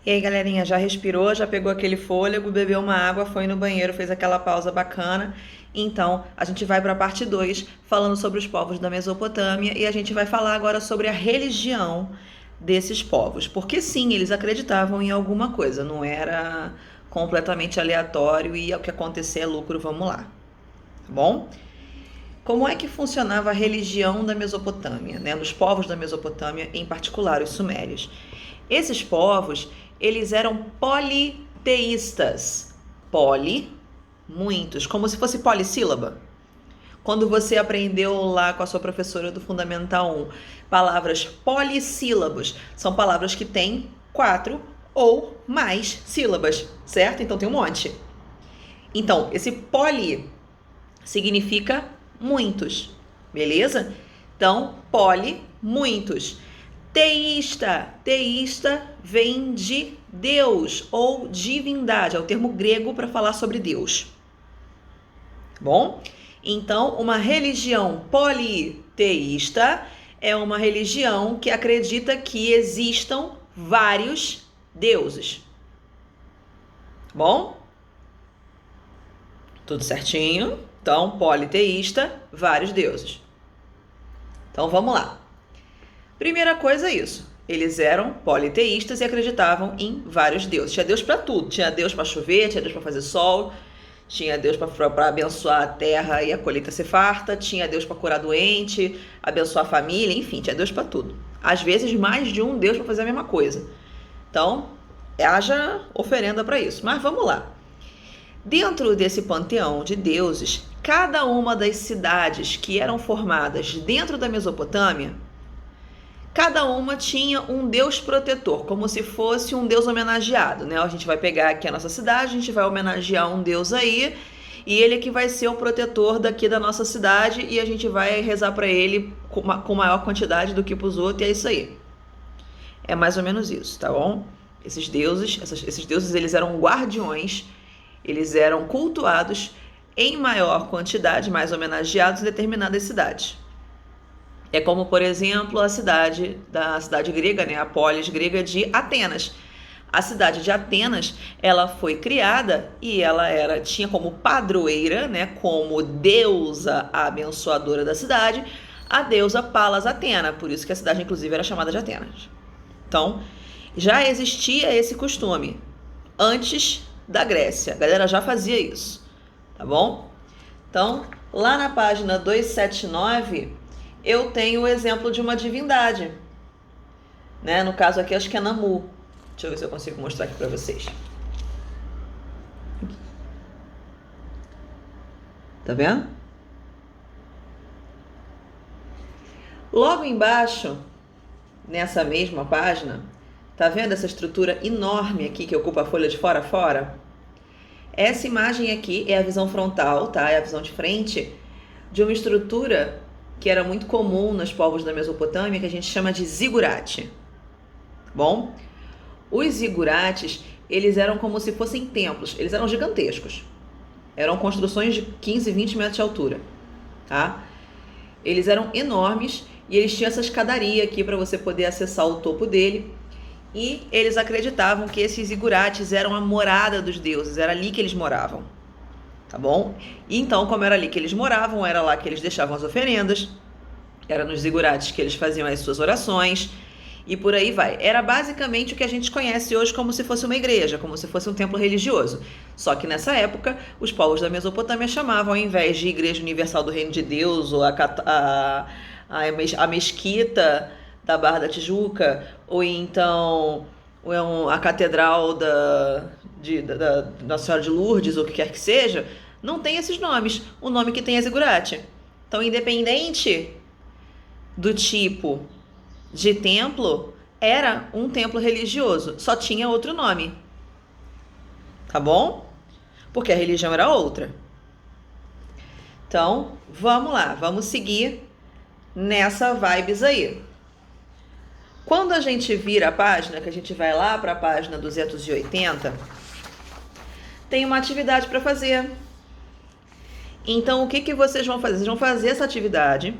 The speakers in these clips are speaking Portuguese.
E aí, galerinha, já respirou, já pegou aquele fôlego, bebeu uma água, foi no banheiro, fez aquela pausa bacana. Então, a gente vai para a parte 2, falando sobre os povos da Mesopotâmia, e a gente vai falar agora sobre a religião desses povos. Porque sim, eles acreditavam em alguma coisa, não era completamente aleatório e o que acontecer é lucro, vamos lá. Tá bom? Como é que funcionava a religião da Mesopotâmia, né? Nos povos da Mesopotâmia, em particular os sumérios? Esses povos, eles eram politeístas. Poli, muitos, como se fosse polissílaba. Quando você aprendeu lá com a sua professora do Fundamental 1, palavras polissílabos, são palavras que têm 4 ou mais sílabas, certo? Então tem um monte. Então, esse poli significa muitos, beleza? Então, poli, muitos. Teísta vem de Deus ou divindade, é o termo grego para falar sobre Deus. Bom? Então, uma religião politeísta é uma religião que acredita que existam vários deuses. Bom? Tudo certinho? Então, politeísta, vários deuses. Então, vamos lá. Primeira coisa é isso. Eles eram politeístas e acreditavam em vários deuses. Tinha Deus para tudo. Tinha Deus para chover, tinha Deus para fazer sol, tinha Deus para abençoar a terra e a colheita ser farta, tinha Deus para curar doente, abençoar a família, enfim, tinha Deus para tudo. Às vezes, mais de um Deus para fazer a mesma coisa. Então, haja oferenda para isso. Mas vamos lá. Dentro desse panteão de deuses, cada uma das cidades que eram formadas dentro da Mesopotâmia, cada uma tinha um deus protetor, como se fosse um deus homenageado, né? A gente vai pegar aqui a nossa cidade, a gente vai homenagear um deus aí, e ele que vai ser o protetor daqui da nossa cidade, e a gente vai rezar para ele com maior quantidade do que para os outros, e é isso aí. É mais ou menos isso, tá bom? Esses deuses, eles eram guardiões, eles eram cultuados em maior quantidade, mais homenageados em determinadas cidades. É como, por exemplo, a cidade grega, né, a polis grega de Atenas. A cidade de Atenas, ela foi criada e ela tinha como padroeira, né, como deusa abençoadora da cidade, a deusa Palas Atena, por isso que a cidade inclusive era chamada de Atenas. Então, já existia esse costume antes da Grécia. A galera já fazia isso, tá bom? Então, lá na página 279, eu tenho o exemplo de uma divindade, né? No caso aqui, acho que é Namu. Deixa eu ver se eu consigo mostrar aqui para vocês. Tá vendo? Logo embaixo, nessa mesma página, tá vendo essa estrutura enorme aqui que ocupa a folha de fora a fora? Essa imagem aqui é a visão frontal, tá? É a visão de frente de uma estrutura que era muito comum nos povos da Mesopotâmia, que a gente chama de zigurate. Bom, os zigurates, eles eram como se fossem templos, eles eram gigantescos. Eram construções de 15, 20 metros de altura, tá? Eles eram enormes e eles tinham essa escadaria aqui para você poder acessar o topo dele. E eles acreditavam que esses zigurates eram a morada dos deuses, era ali que eles moravam, tá bom? E então, como era ali que eles moravam, era lá que eles deixavam as oferendas, era nos zigurates que eles faziam as suas orações, e por aí vai. Era basicamente o que a gente conhece hoje como se fosse uma igreja, como se fosse um templo religioso. Só que nessa época, os povos da Mesopotâmia chamavam, ao invés de Igreja Universal do Reino de Deus, ou a mesquita da Barra da Tijuca, ou então a Catedral da Nossa Senhora de Lourdes, ou o que quer que seja, não tem esses nomes. O nome que tem é zigurate. Então, independente do tipo de templo, era um templo religioso, só tinha outro nome. Tá bom? Porque a religião era outra. Então, vamos lá, vamos seguir nessa vibes aí. Quando a gente vira a página, que a gente vai lá para a página 280, tem uma atividade para fazer. Então, o que vocês vão fazer? Vocês vão fazer essa atividade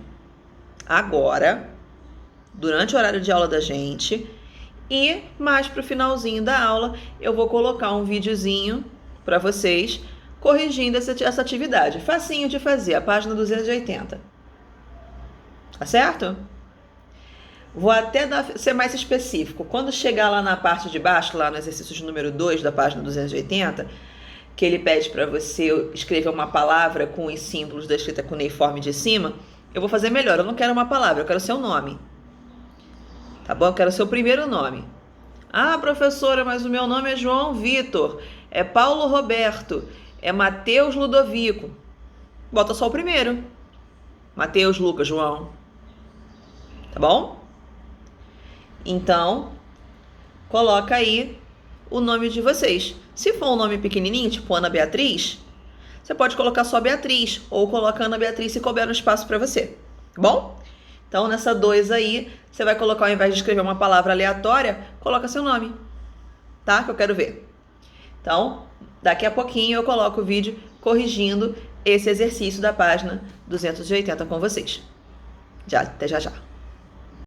agora, durante o horário de aula da gente, E mais pro finalzinho da aula, eu vou colocar um videozinho para vocês corrigindo essa atividade. Facinho de fazer, a página 280. Tá certo? Vou até ser mais específico. Quando chegar lá na parte de baixo, lá no exercício de número 2 da página 280, que ele pede para você escrever uma palavra com os símbolos da escrita cuneiforme de cima, eu vou fazer melhor. Eu não quero uma palavra, eu quero seu nome. Tá bom? Eu quero seu primeiro nome. Ah, professora, mas o meu nome é João Vitor, é Paulo Roberto, é Mateus Ludovico. Bota só o primeiro. Mateus, Lucas, João. Tá bom? Então, coloca aí o nome de vocês. Se for um nome pequenininho, tipo Ana Beatriz, você pode colocar só Beatriz, ou colocar Ana Beatriz se couber no espaço para você. Tá bom? Então, nessa 2 aí, você vai colocar, ao invés de escrever uma palavra aleatória, coloca seu nome, tá? Que eu quero ver. Então, daqui a pouquinho eu coloco o vídeo corrigindo esse exercício da página 280 com vocês. Até já já.